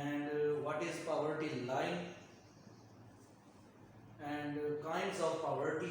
and what is poverty line and kinds of poverty,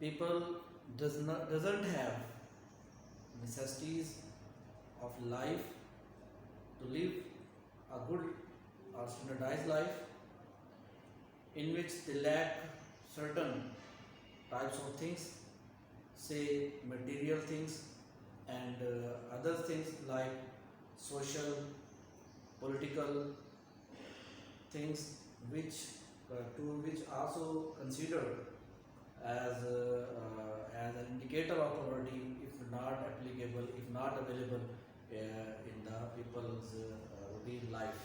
people doesn't have necessities of life to live a good or standardized life, in which they lack certain types of things, say material things and other things like social, political things, which also considered as an indicator of poverty, if not applicable, if not available in the people's routine life.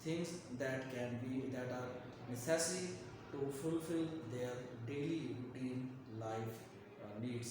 the things that are necessary to fulfill their daily routine life needs।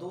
2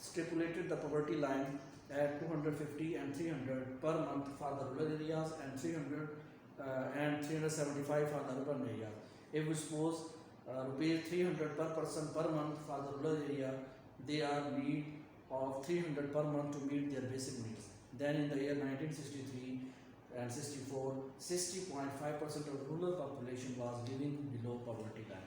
stipulated the poverty line at 250 and 300 per month for the rural areas and 375 for the urban areas. If we suppose rupees 300 per person per month for the rural area, they are need of 300 per month to meet their basic needs. Then in the year 1963 and 64, 60.5% of rural population was living below poverty line.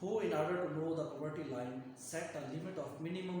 who in order to know the poverty line set a limit of minimum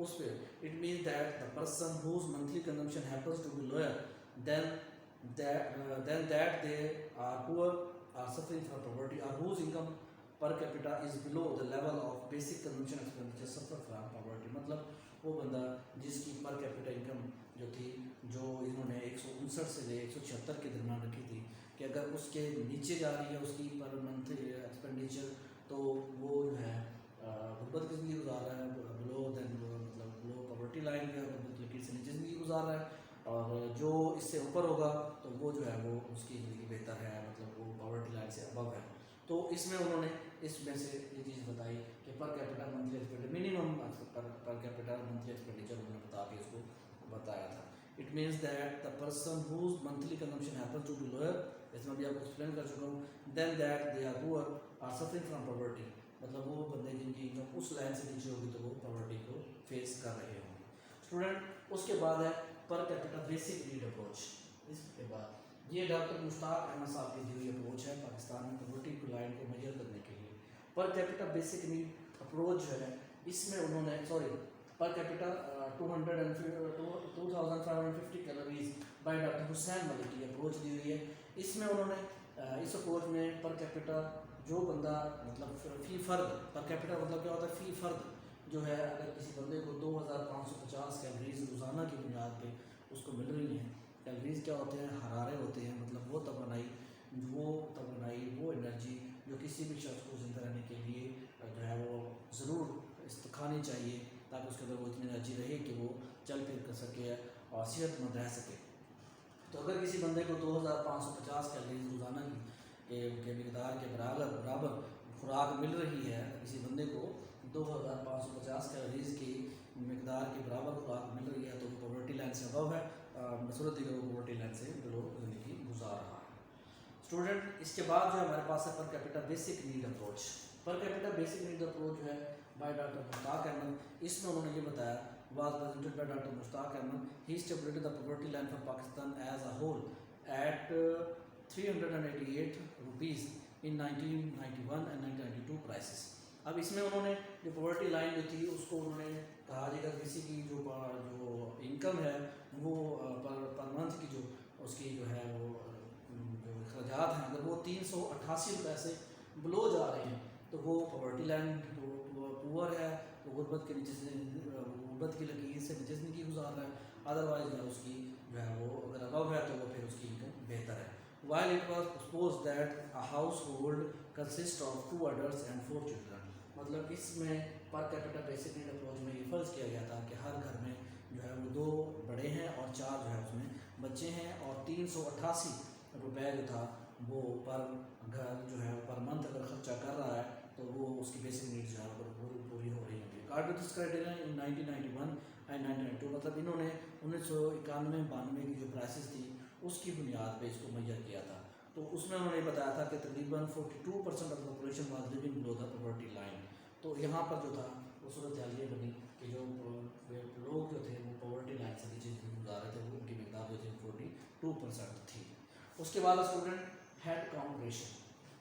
اس پہ it means that the person whose monthly consumption happens to be lower than that they are poor, are suffering from poverty, or whose income per capita is below the level of basic consumption expenditure suffer from poverty. مطلب وہ بندہ جس کی per capita income جو تھی جو انہوں نے 159 سے لے 176 کے درمیان رکھی تھی کہ اگر اس کے نیچے جا رہی ہے اس کی پر منتھ ایکسپینڈیچر تو وہ جو ہے غربت کی زندگی گزار رہا ہے, بلو دین مطلب بلو پاورٹی لائن کا غربت لکیر سے نیچے زندگی گزار رہا ہے, اور جو اس سے اوپر ہوگا تو وہ جو ہے وہ اس کی زندگی بہتر ہے, مطلب وہ پاورٹی لائن سے ابو ہے. تو اس میں انہوں نے اس میں سے یہ چیز بتائی کہ per capita monthly expenditure minimum per capita monthly expenditure انہوں نے بتا کے اس کو بتایا تھا. It means that the person whose monthly consumption happens to be lower, اس میں بھی آپ کو ایکسپلین کر چکا ہوں, then that they are poor or suffering from poverty, مطلب وہ بندے جن کی انکم اس لائن سے نیچے ہوگی تو وہ پاورٹی کو فیس کر رہے ہوں گے. اسٹوڈنٹ اس کے بعد ہے per capita basic need approach. اس کے بعد یہ ڈاکٹر مشتاق احمد صاحب کی دی ہوئی اپروچ ہے پاکستان میں پاورٹی کی لائن کو میجر کرنے کے لیے. Per capita basic need approach جو ہے اس میں انہوں نے per capita 2550 calories by doctor Hussain Malik کی اپروچ دی ہوئی ہے. اس میں انہوں نے اس اپروچ میں پر کیپٹا جو بندہ مطلب فی فرد, پر کیپٹا مطلب کیا ہوتا ہے فی فرد جو ہے, اگر کسی بندے کو 2550 کیلوریز روزانہ کی بنیاد پہ اس کو مل رہی ہیں. کیلوریز کیا ہوتے ہیں, حرارے ہوتے ہیں, مطلب وہ توانائی وہ انرجی جو کسی بھی شخص کو زندہ رہنے کے لیے جو ہے وہ ضرور کھانی چاہیے تاکہ اس کے اندر وہ اتنی انرجی رہے کہ وہ چل پھر کر سکے اور صحت مند رہ سکے. تو اگر کسی بندے کو 2550 کیلوریز روزانہ کے مقدار کے برابر خوراک مل رہی ہے, کسی بندے کو 2550 کیلوریز کی مقدار کے برابر خوراک مل رہی ہے تو وہ پاورٹی لائن سے ابو ہے, صورت دیگر وہ پاورٹی لائن سے بلو زندگی گزار رہا ہے. اسٹوڈنٹ اس کے بعد جو ہمارے پاس ہے per capita basic need approach. پر کیپٹا بیسک نیڈ اپروچ جو ہے بائی ڈاکٹر مشتاق احمد, اس میں انہوں نے یہ بتایا was presented by Dr. Mushtaq Ahmed. He stipulated the poverty line for Pakistan as a whole at 388 rupees in 1991 and 1992 prices. اب اس میں انہوں نے جو پاورٹی لائن جو تھی اس کو انہوں نے کہا جی اگر کسی کی جو انکم ہے وہ پر منتھ کی جو اس کی جو ہے وہ جو اخراجات ہیں اگر وہ 388 روپے سے بلو جا رہے ہیں تو وہ پاورٹی لائن پور ہے, وہ غربت کے نیچے سے غربت کی لکیر سے نیچے زندگی گزار رہا ہے. ادروائز جو ہے اس کی جو ہے وہ اگر ابو ہے تو وہ پھر اس کی انکم بہتر ہے. while it was supposed that a household consists of 2 adults and 4 children. مطلب اس میں پر کیپٹا بیسک نیڈ اپروچ میں یہ فرض کیا گیا تھا کہ ہر گھر میں جو ہے وہ 2 بڑے ہیں اور 4 جو ہے اس میں بچے ہیں, اور 388 روپے جو تھا وہ پر گھر جو ہے پر منتھ اگر خرچہ کر رہا ہے تو وہ اس کی بیسک نیڈ جو ہے پوری ہو رہی ہوگی. According to this criteria in 1991 and 1992, مطلب انہوں نے 1991-92 کی جو پرائسز تھی اس کی بنیاد پہ اس کو میجر کیا تھا. تو اس میں انہوں نے بتایا تھا کہ تقریباً 42% of population was living below the poverty line. تو یہاں پر جو تھا وہ صورت حال یہ بنی کہ جو لوگ جو تھے وہ پاورٹی لائن سے نیچے گزار رہے تھے, وہ ان کی مقدار جو تھی 42% تھی. اس کے بعد student head count ratio.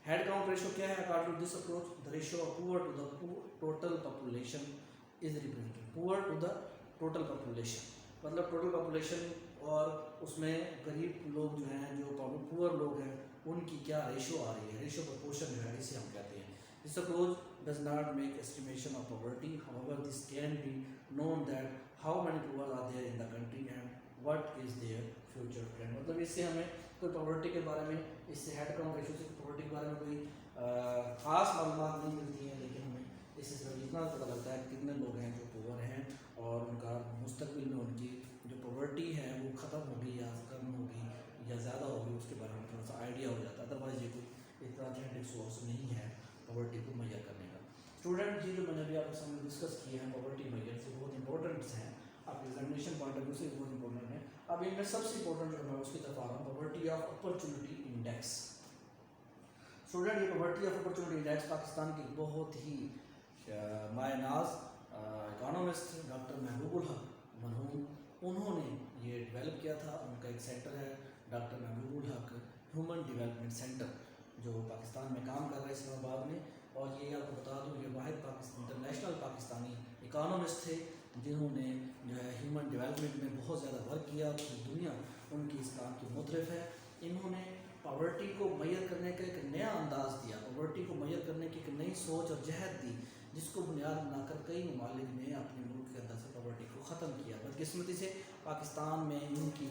Head count ratio کیا ہے؟ According to this approach the ratio of poor to the total population is represented. poor to the total population مطلب ٹوٹل پاپولیشن اور اس میں غریب لوگ جو ہیں جو پور لوگ ہیں ان کی کیا ریشو آ رہی ہے, ریشو پرپورشن جو ہے اسے ہم کہتے ہیں. This approach does not make estimation of poverty. However, this can be known that how many poor are there in the country and what is their future trend. مطلب اس سے ہمیں کوئی پاورٹی کے بارے میں, اس سے ہیڈ کاؤنٹ ریشو سے poverty کے بارے میں کوئی خاص معلومات نہیں ملتی ہیں, لیکن ہمیں اس سے صرف اتنا پتہ لگتا ہے کہ کتنے لوگ ہیں جو پور ہیں اور ان کا مستقبل میں ان کی جو پاورٹی ہے وہ ختم ہوگی یا کم ہوگی یا زیادہ ہوگی, اس کے بارے میں تھوڑا سا آئیڈیا ہو جاتا ہے. ادروائز یہ کوئی اتنا اتھینٹک سورس نہیں ہے پاورٹی کو میجر کرنے کا. اسٹوڈنٹ یہ جو میں نے ابھی آپ کے سامنے ڈسکس کیے ہیں پاورٹی میجر سے بہت امپورٹنٹ ہیں, آپ ایگزامینیشن پوائنٹ آف ویو سے بہت امپورٹنٹ ہیں. اب ان میں سب سے امپورٹنٹ جو میں اس کی طرف آ رہا ہوں, poverty of opportunity index. Student یہ poverty of opportunity index Pakistan کی بہت ہی مائع ناز اکانومسٹ ڈاکٹر محبوب الحق مرحوم, انہوں نے یہ ڈیولپ کیا تھا. ان کا ایک سینٹر ہے ڈاکٹر محبوب الحق ہیومن ڈیولپمنٹ سینٹر جو پاکستان میں کام کر رہا ہے اسلام آباد میں. اور یہ آپ کو بتا دوں یہ واحد انٹرنیشنل پاکستانی اکانومسٹ تھے جنہوں نے جو ہے ہیومن ڈیولپمنٹ میں بہت زیادہ ورک کیا، پوری دنیا ان کی اس کام کی مترف ہے. انہوں نے پاورٹی کو میئر کرنے کا ایک نیا انداز دیا، پاورٹی کو میئر کرنے کی ایک نئی سوچ اور جہد دی، جس کو بنیاد بنا کر کئی ممالک نے اپنے ملک کے اندر سے پاورٹی کو ختم کیا. بدقسمتی سے پاکستان میں ان کی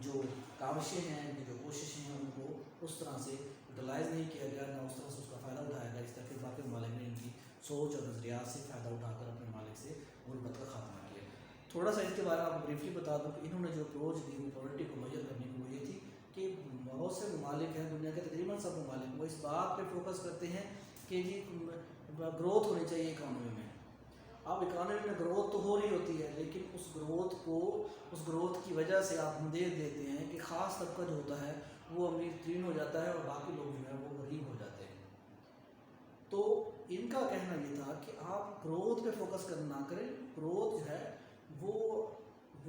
جو کاوشیں ہیں، ان کی جو کوششیں ہیں، ان کو اس طرح سے یوٹیلائز نہیں کیا گیا، نہ اس طرح سے اس کا فائدہ اٹھایا گیا، اس طرح کہ باقی ممالک نے ان کی سوچ اور نظریات سے فائدہ اٹھا کر اپنے ممالک سے غربت کا خاتمہ کیا. تھوڑا سا اس کے بارے میں آپ کو بریفلی بتا دوں کہ انہوں نے جو اپروچ دی وہ پاورٹی کو میئر کرنے کی وہ یہ تھی کہ بہت سے ممالک ہیں، دنیا کے تقریباً سب ممالک وہ اس بات پہ فوکس کرتے ہیں کہ جی گروتھ ہونی چاہیے اکانومی میں. اب اکانومی میں گروتھ تو ہو رہی ہوتی ہے، لیکن اس گروتھ کی وجہ سے آپ دیکھ دیتے ہیں کہ خاص طبقہ جو ہوتا ہے وہ امیر ترین ہو جاتا ہے اور باقی لوگ جو ہے وہ غریب ہو جاتے ہیں. تو ان کا کہنا یہ تھا کہ آپ گروتھ پہ فوکس نہ کریں، گروتھ جو ہے وہ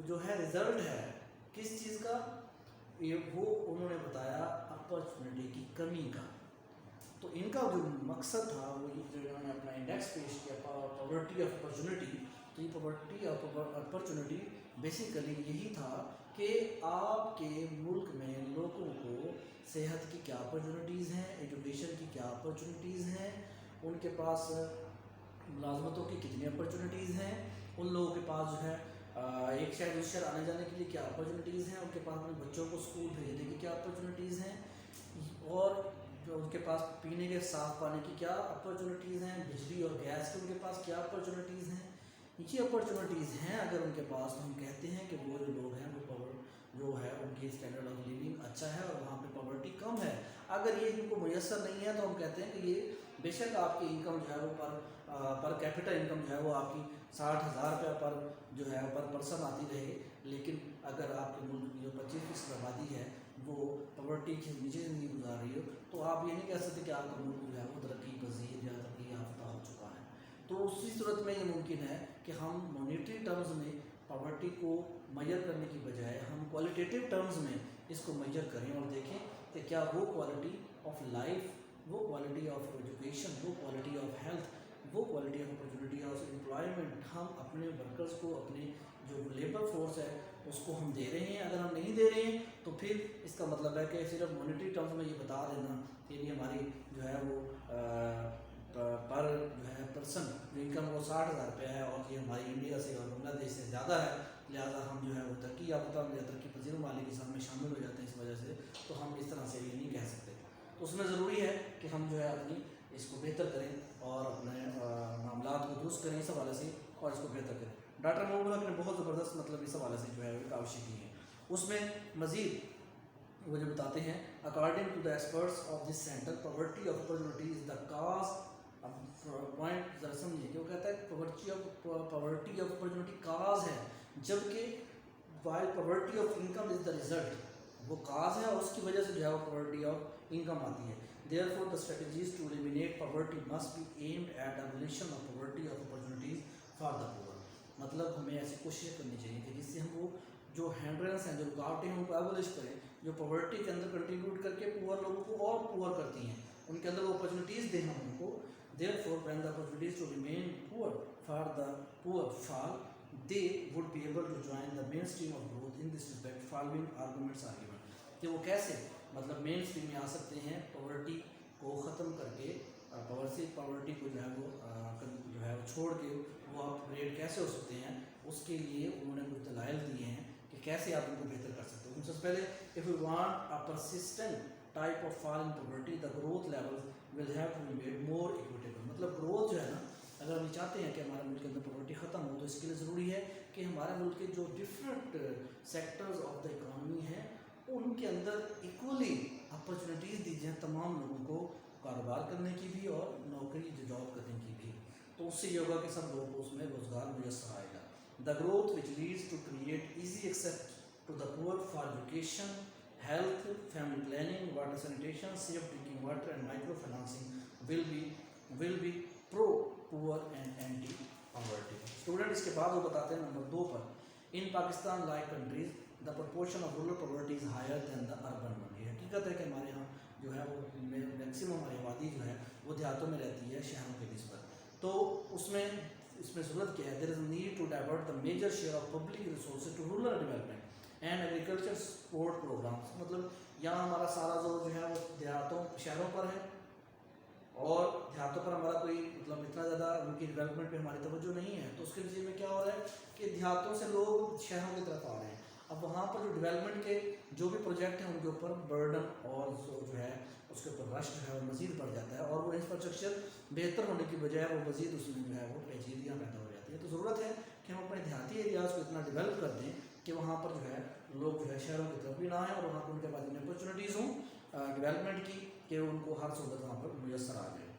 جو ہے رزلٹ ہے کس چیز کا، وہ انہوں نے بتایا اپرچونٹی کی کمی کا. تو ان کا جو مقصد تھا وہ جو انہوں نے اپنا انڈیکس پیش کیا پاورٹی آف اپرچونٹی. تو یہ پاورٹی آف اپرچونٹی بیسیکلی یہی تھا کہ آپ کے ملک میں لوگوں کو صحت کی کیا اپرچونیٹیز ہیں، ایجوکیشن کی کیا اپرچونیٹیز ہیں، ان کے پاس ملازمتوں کی کتنی اپرچونیٹیز ہیں، ان لوگوں کے پاس جو ہے ایک شہر دوسرے شہر آنے جانے کے لیے کیا اپرچونیٹیز ہیں، ان کے پاس اپنے بچوں کو اسکول بھیجنے کی کیا اپرچونیٹیز ہیں، اور جو ان کے پاس پینے کے صاف پانی کی کیا اپرچونیٹیز ہیں، بجلی اور گیس کی ان کے پاس کیا اپرچونیٹیز ہیں. یہ اپرچونیٹیز ہیں اگر ان کے پاس، تو ہم کہتے ہیں کہ وہ جو لوگ ہیں وہ جو ہے ان کی اسٹینڈرڈ آف لیونگ اچھا ہے اور وہاں پہ پاورٹی کم ہے. اگر یہ ان کو میسر نہیں ہے تو ہم کہتے ہیں کہ یہ بے شک آپ کی انکم جو ہے وہ پر کیپٹل انکم جو ہے وہ آپ کی 60,000 روپیہ پر جو ہے پر پرسن آتی رہے، لیکن اگر آپ کے ملک کی جو 25% آبادی ہے وہ پاورٹی کے نیچے زندگی گزار رہی ہو، تو آپ یہ نہیں کہہ سکتے کہ آپ کا ملک جو ہے وہ ترقی پذیر یا ترقی یافتہ ہو چکا ہے. تو اسی صورت میں یہ ممکن ہے کہ ہم مانیٹری ٹرمز میں پاورٹی کو میئر کرنے کی بجائے ہم کوالٹیٹیو ٹرمز میں اس کو میئر کریں اور دیکھیں کہ کیا وہ کوالٹی آف لائف، وہ کوالٹی آف ایجوکیشن، وہ کوالٹی آف ہیلتھ، وہ quality of opportunity of employment ہم اپنے ورکرز کو، اپنے جو لیبر فورس ہے اس کو ہم دے رہے ہیں. اگر ہم نہیں دے رہے ہیں تو پھر اس کا مطلب ہے کہ صرف مانیٹری ٹرمز میں یہ بتا دینا کہ یہ ہماری جو ہے وہ پر جو ہے پرسن جو انکم وہ 60,000 روپیہ ہے اور یہ ہماری انڈیا سے اور بنگلہ دیش سے زیادہ ہے، لہٰذا ہم جو ہے وہ ترقی یافتہ یا ترقی پذیر ممالک کے ساتھ میں شامل ہو جاتے ہیں اس وجہ سے، تو ہم اس طرح سے یہ نہیں کہہ سکتے. تو اس میں ضروری ہے کہ ہم جو ہے اپنی اس کو بہتر کریں اور اپنے معاملات کو درست کریں اس حوالے سے اور اس کو بہتر کریں. ڈاکٹر محمود الحق نے بہت زبردست مطلب اس حوالے سے جو ہے کاوشیں کی ہیں. اس میں مزید وہ جو بتاتے ہیں according to the experts of this centre poverty of opportunity is the cause. Point ذرا سمجھیے کہ وہ کہتا ہے پاورٹی آف اپرچونیٹی کاز ہے، جبکہ while poverty of income is the result. وہ کاز ہے اور اس کی وجہ سے جو ہے وہ پاورٹی آف انکم آتی ہے. Therefore, the strategies to eliminate poverty must be aimed at abolition of poverty of opportunities for the poor. مطلب ہمیں ایسی کوشش کرنی چاہیے کہ جس سے ہم وہ جو ہینڈرنس ہیں، جو رکاوٹیں ہیں ان کو ایبولش کریں، جو پاورٹی کے اندر کنٹریبیوٹ کر کے پور لوگوں کو اور پور کرتی ہیں، ان کے اندر وہ اپرچونیٹیز دیں ہم ان کو. Therefore, when the opportunities to remain poor for the poor fall, they would be able to join the mainstream of growth. In this respect, following arguments are given. کہ وہ کیسے مطلب مین اسٹریم میں آ سکتے ہیں، پاورٹی کو ختم کر کے پاورٹی کو جو ہے وہ چھوڑ کے وہ اپ گریڈ کیسے ہو سکتے ہیں. اس کے لیے انہوں نے کچھ دلائل دیے ہیں کہ کیسے آپ ان کو بہتر کر سکتے ہیں. ان سے پہلے if we want a persistent type of fall in poverty, the growth levels will have to be made more equitable. مطلب گروتھ جو ہے نا، اگر ہم چاہتے ہیں کہ ہمارے ملک کے اندر پاورٹی ختم ہو تو اس کے لیے ضروری ہے کہ ہمارے ملک کے جو different sectors of the economy ہیں ان کے اندر ایکولی اپرچونیٹیز دی جائیں تمام لوگوں کو، کاروبار کرنے کی بھی اور نوکری جاب کرنے کی بھی. تو اس سے یہ ہوگا کہ سب لوگوں کو اس میں روزگار میسر آئے گا. The growth which leads to create easy access to the poor for education, health, family planning, water sanitation, safe drinking water and micro financing will be pro poor and anti poverty. Student اس کے بعد وہ بتاتے ہیں number 2 پر in Pakistan like countries the proportion of rural poverty is higher than the urban one. یہ حقیقت ہے کہ ہمارے یہاں جو ہے وہ میکسیمم ہماری آبادی جو ہے وہ دیہاتوں میں رہتی ہے شہروں کے نسبت. تو اس میں اس میں ضرورت کیا ہے؟ There is need to divert the major share of public resources to rural development and agriculture support programmes. مطلب یہاں ہمارا سارا زور جو ہے وہ دیہاتوں شہروں پر ہے، اور دیہاتوں پر ہمارا کوئی مطلب اتنا زیادہ ان کی ڈیولپمنٹ پہ ہماری توجہ نہیں ہے. تو اس کے نتیجے میں کیا ہو رہا ہے کہ دیہاتوں سے لوگ شہروں کی طرف آ رہے ہیں. اب وہاں پر جو ڈیولپمنٹ کے جو بھی پروجیکٹ ہیں ان کے اوپر برڈن اور جو ہے اس کے اوپر رش جو ہے وہ مزید بڑھ جاتا ہے، اور وہ انفراسٹرکچر بہتر ہونے کی بجائے وہ مزید اس میں جو ہے وہ پیچیدگیاں پیدا ہو جاتی ہیں. تو ضرورت ہے کہ ہم اپنے دیہاتی ایریاز کو اتنا ڈیولپ کر دیں کہ وہاں پر جو ہے لوگ جو ہے شہروں کی طرف بھی نہ آئیں، اور وہاں پر ان کے پاس اتنی اپرچونیٹیز ہوں ڈیولپمنٹ کی کہ ان کو ہر سہولت وہاں پر میسر آ جائے.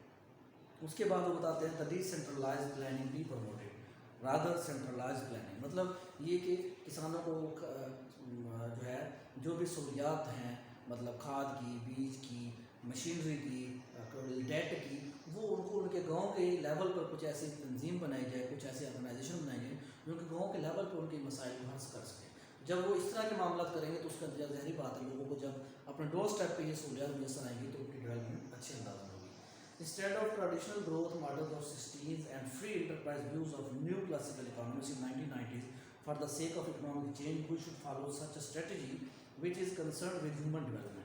اس کے بعد وہ بتاتے ہیں the decentralized planning be promoted rather centralized planning. مطلب یہ کہ کسانوں کو جو ہے جو بھی سہولیات ہیں مطلب کھاد کی، بیج کی، مشینری کی، ڈیٹ کی، وہ ان کو ان کے گاؤں کے لیول پر کچھ ایسی تنظیم بنائی جائے، کچھ ایسی آرگنائزیشن بنائی جائے جو ان کے گاؤں کے لیول پر ان کے مسائل کو حل کر سکے. جب وہ اس طرح کے معاملات کریں گے تو اس کا نتیجہ ظاہری بات ہے لوگوں کو جب اپنے ڈور اسٹیپ پہ یہ سہولیات میسر آئیں گی تو ان کی ڈیولپمنٹ اچھے انداز میں ہوگی. Instead of traditional growth models of 60s and free enterprise views of new classical economics in 1990s, for the sake of economic change, we should follow such a strategy which is concerned with human development.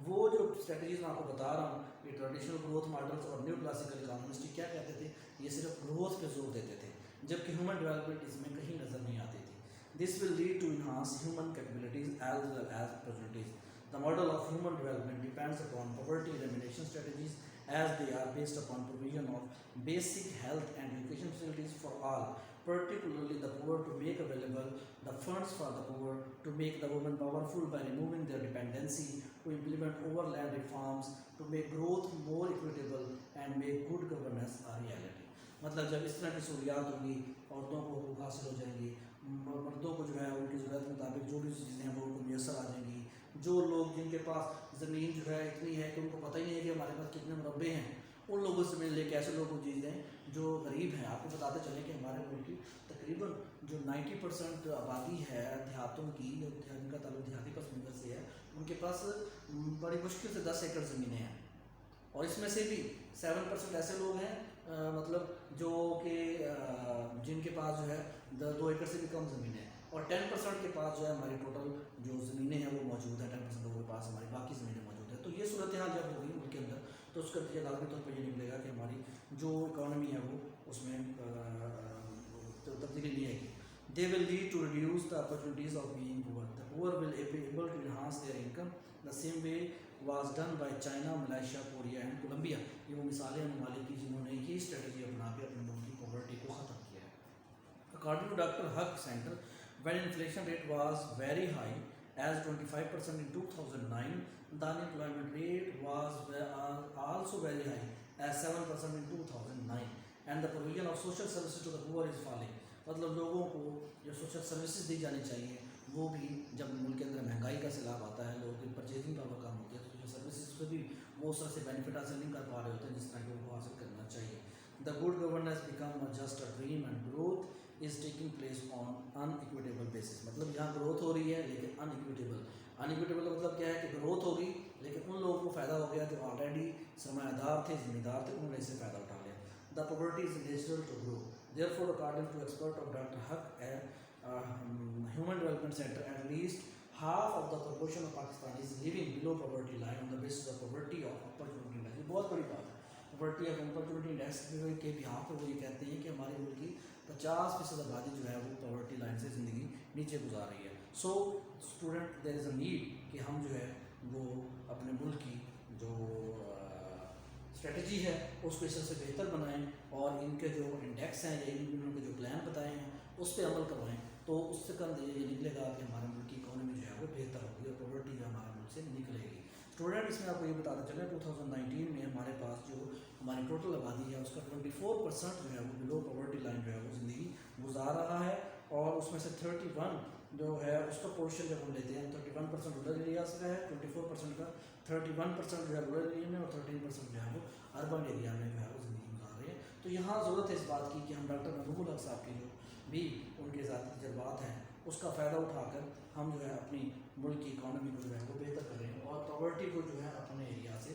وہ جو strategies میں آپ کو بتا رہا ہوں یہ traditional growth models اور نیو کلاسیکل اکانومسٹ کیا کہتے تھے؟ یہ صرف گروتھ پہ زور دیتے تھے، جبکہ ہیومن ڈیولپمنٹ اس میں کہیں نظر نہیں آتی تھی. This will lead to enhance human capabilities as well as opportunities. The model of human development depends upon poverty elimination strategies as they are based upon provision of basic health and education facilities for all, particularly the poor, to make available the funds for the poor, to make the women powerful by removing their dependency, to implement overland reforms, to make growth more equitable and make good governance a reality. مطلب جب اس طرح کی سہولیات ہوں گی، عورتوں کو حقوق حاصل ہو جائیں گی، مردوں کو جو ہے ان کی ضرورت کے مطابق جو بھی چیزیں ہیں وہ ان کو میسر آ جائیں گی. جو لوگ جن کے پاس زمین جو ہے اتنی ہے کہ ان کو پتہ ہی نہیں ہے کہ ہمارے پاس کتنے مربے ہیں، ان لوگوں سے زمین لے کے ایسے لوگ وہ چیزیں جو غریب ہیں. آپ کو بتاتے چلیں کہ ہمارے ملک کی تقریباً جو 90% آبادی ہے دیہاتوں کی، جن کا تعلق دیہاتی پس منظر سے ہے، ان کے پاس بڑی مشکل سے 10 ایکڑ زمینیں ہیں، اور اس میں سے بھی 7% ایسے لوگ ہیں مطلب جو کہ جن کے پاس جو ہے 2 ایکڑ سے بھی کم زمینیں ہیں، اور 10% کے پاس جو ہے ہماری ٹوٹل جو زمینیں ہیں وہ موجود ہیں، 10% لوگوں کے پاس ہماری باقی زمینیں موجود ہیں. تو یہ صورتحال جب ہوگی ملک کے اندر تو اس کا نتیجہ لازمی طور پر یہ نکلے گا کہ ہماری جو اکانومی ہے وہ اس میں تبدیلی نہیں آئے گی. They will lead to reduce the opportunities of being poor. The poor will be able to enhance their income. The same way was done by China, Malaysia, Korea and Colombia. یہ وہ مثالیں ہیں ممالک کی جنہوں نے یہ اسٹریٹجی اپنا کے اپنے ملک کی پاورٹی کو ختم کیا ہے. According to Dr. Huck Center, when inflation rate was very high as 25% in 2009, the unemployment rate was also very high as 7% in 2009, and the provision of social services to the poor is falling. مطلب لوگوں کو جو social services دی جانی چاہیے وہ بھی جب ملک کے اندر مہنگائی کا سیلاب آتا ہے، لوگوں کی پرچیزنگ پاور کم ہوتی ہے، تو سوشل سروسز سے بھی وہ اس طرح سے بینیفٹ حاصل نہیں کر پا رہے ہوتے ہیں جس طرح کہ ان کو حاصل کرنا چاہیے. The good governance become just a dream and growth is taking place on unequitable basis. مطلب یہاں گروتھ ہو رہی ہے لیکن انیکویٹیبل کا مطلب کیا ہے کہ گروتھ ہوگی لیکن ان لوگوں کو فائدہ ہو گیا جو آلریڈی سرمایہ دار تھے، زمیندار تھے، انہوں نے اس سے فائدہ اٹھا لیا. The poverty is natural to grow. Therefore, according to expert of Dr. Huck Human Development Center, at least half of the proportion of Pakistanis living below poverty line on the basis of poverty of opportunity index. یہ بہت بڑی بات ہے. poverty of opportunity index کے بھی یہاں پہ وہ یہ کہتے ہیں کہ ہمارے ملک کی 50% آبادی جو ہے وہ پاورٹی لائن سے زندگی نیچے گزار رہی ہے. So student there is a need کہ ہم جو ہے وہ اپنے ملک کی جو اسٹریٹجی ہے اس کو اس طرح سے بہتر بنائیں اور ان کے جو انڈیکس ہیں یا انہوں کے جو پلان بتائے ہیں اس پہ عمل کروائیں. تو اس سے کم یہ نکلے گا کہ ہمارے ملک کی اکانومی جو ہے وہ بہتر ہوگی اور پاورٹی جو ہمارے ملک سے نکلے گی. اسٹوڈنٹ اس میں آپ کو یہ بتاتے چلیں 2019 میں ہمارے پاس جو ہماری ٹوٹل آبادی ہے اس کا 24% جو ہے وہ بلو پاورٹی لائن جو ہے وہ زندگی گزار رہا ہے، اور اس میں سے 31 جو ہے اس کا پورشن جب ہم لیتے ہیں 31% رورل ایریاز کا ہے، 24% کا 31% جو ہے رورل ایریا میں اور 13% جو ہے وہ اربن ایریا میں جو ہے وہ زندگی گزار رہے ہیں. تو یہاں ضرورت ہے اس بات کی کہ ہم ڈاکٹر محبوب الحق صاحب کی جو بھی ان کے ذاتی تجربات ہیں اس کا فائدہ اٹھا کر ہم جو ہے اپنی ملک کی اکانومی کو جو ہے وہ بہتر کریں اور پاورٹی کو جو ہے اپنے ایریا سے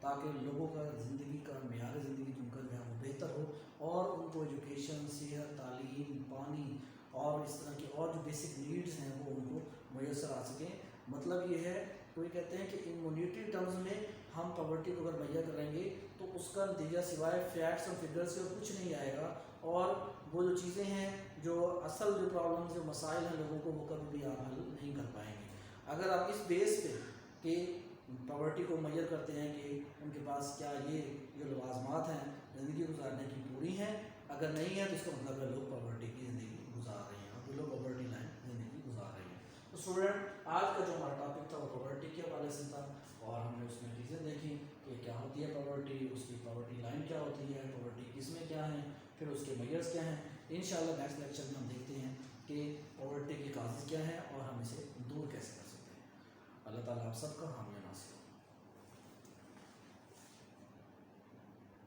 تاکہ لوگوں کا زندگی کا معیار زندگی جو ان کا جو ہے وہ بہتر ہو اور ان کو ایجوکیشن، صحت، تعلیم، پانی اور اس طرح کی اور جو بیسک نیڈز ہیں وہ ان کو میسر آ سکیں۔ مطلب یہ ہے، کوئی کہتے ہیں کہ ان مونیٹری ٹرمز میں ہم پاورٹی کو اگر میجر کریں گے تو اس کا نتیجہ سوائے فیکٹس اور فگرس سے کچھ نہیں آئے گا، اور وہ جو چیزیں ہیں جو اصل جو پرابلمز جو مسائل ہیں لوگوں کو وہ کبھی بھی آپ حل نہیں کر پائیں گے۔ اگر آپ اس بیس پہ کہ پاورٹی کو میجر کرتے ہیں کہ ان کے پاس کیا یہ جو لوازمات ہیں زندگی گزارنے کی پوری ہیں، اگر نہیں ہے تو اس کا مطلب ہے لوگ پاورٹی کی زندگی گزار رہے ہیں، اور لوگ پاورٹی لائن زندگی گزار رہے ہیں۔ تو اسٹوڈنٹ آج کا جو ہمارا ٹاپک تھا وہ پاورٹی کے حوالے سے تھا، اور ہم نے اس میں چیزیں دیکھی کہ کیا ہوتی ہے پاورٹی، اس کی پاورٹی لائن کیا ہوتی ہے، پاورٹی کس میں کیا ہیں، پھر اس کے میجرز کیا ہیں۔ انشاءاللہ نیکسٹ لیکچر میں ہم دیکھتے ہیں کہ پاورٹی کی کازز کیا ہیں اور ہم اسے دور کیسے کر سکتے ہیں۔ اللہ تعالیٰ آپ سب کا حامی